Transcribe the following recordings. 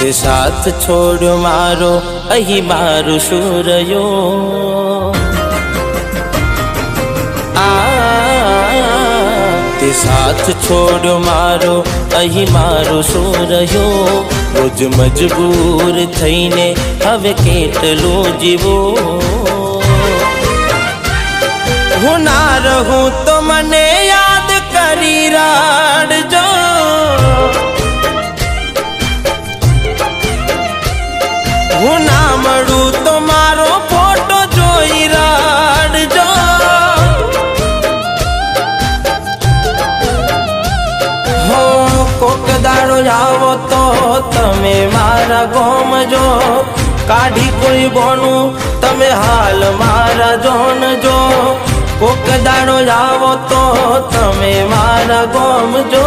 તે સાથ છોડ્યો મારો અહીં મારું શું રહ્યો તે સાથ છોડ્યો મારો અહીં મારું શું રહ્યો રોજ મજબૂર થઈને હવે કેટલું જીવું હું ના રહું તો મને યાદ કરી રાડજો હું ના મળું તો મારો ફોટો જોઈ રાડજો હો કોક દાડો આવો તો તમે મારા ગોમજો કાઢી કોઈ બોનું તમે હાલ મારા જોનજો કોક દાડો આવો તો તમે મારા ગોમજો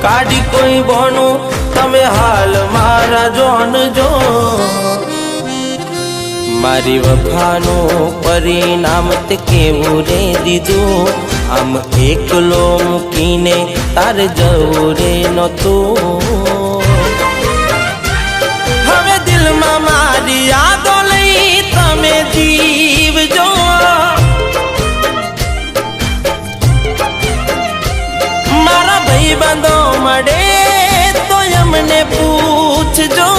કાઢી કોઈ બોનું તમે હાલ મારા જોનજો મારી વફાનું પરિણામ તે કેવું રે દીધું આમ એકલો મૂકીને તારે જવું રે નહોતું હવે દિલમાં મારી યાદો લઈ તમે જીવજો મારા ભાઈબંધો મળે તો એમને પૂછજો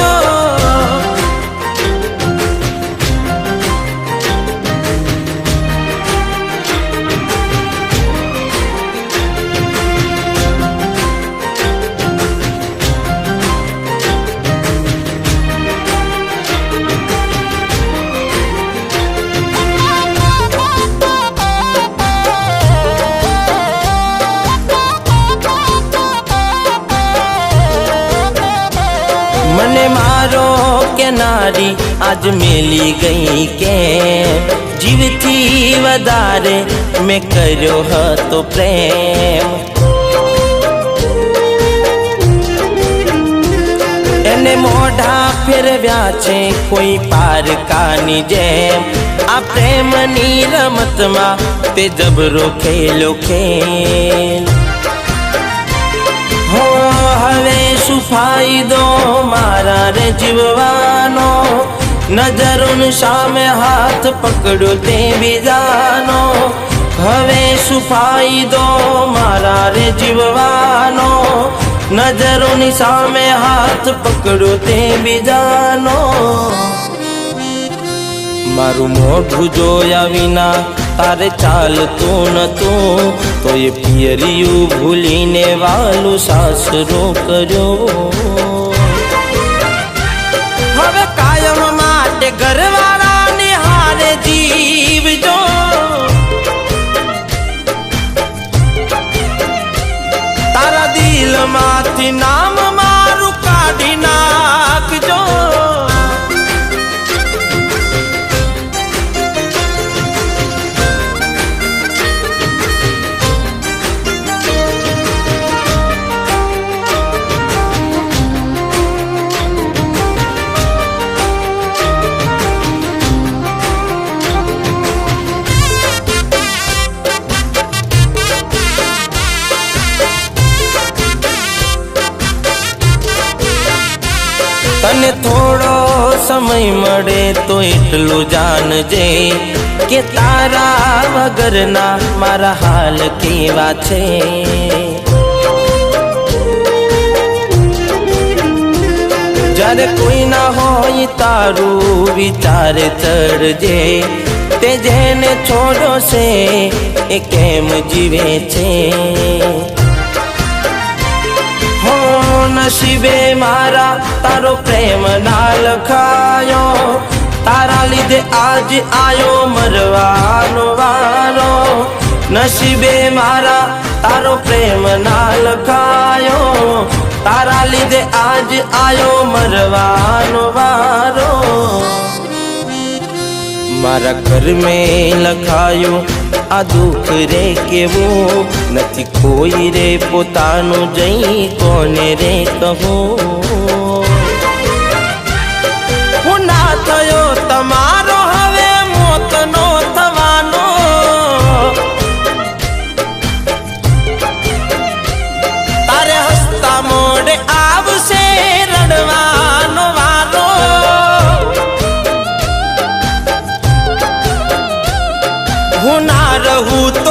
મને મારો કેનારી આજ મેલી ગઈ કે જીવથી વધારે મેં કર્યો હતો પ્રેમ એને મોઢા ફેરવ્યા છે કોઈ પારકાની જેમ આ પ્રેમની રમતમાં તે જબરો ખેલો ખેલ હો હવે શું ફાયદો મારા રે જીવવાનો નજરોની સામે હાથ પકડ્યો તે બીજાનો હવે શું ફાયદો મારા રે જીવવાનો નજરોની સામે હાથ પકડ્યો તે બીજાનો મારું મોઢું જોયા વિના તારે ચાલતું નતું તો એ પિયરિયું ભૂલીને વાલું સાસરો કર્યો હવે કાયમ માટે ઘરવાળાને હારે જીવજો તારા દિલમાંથી નામ મારું કાઢી નાખજો તને થોડો સમય મળે તો એટલું જાણજે કે તારા વગરના મારા હાલ કેવા છે જ્યારે કોઈ ના હોય તારું વિચાર ચડજે તે જેને છોડો છે એ કેમ જીવે છે નસીબે મારા તારો પ્રેમ ના લખાયો તારા લીધે આજ આયો મરવાનો વારો નસીબે મારા તારો પ્રેમ ના લખાયો તારા લીધે આજ આયો મરવાનો વારો મારા ઘર મેં લખાયું આ દુઃખ રે કેવું નથી કોઈ રે પોતાનું જઈ કોને રે કહું હું ના થયો તમારો હવે મોતનો થવાનો તારે હસતા મોડે આવશે રડવાનો હું ના રહું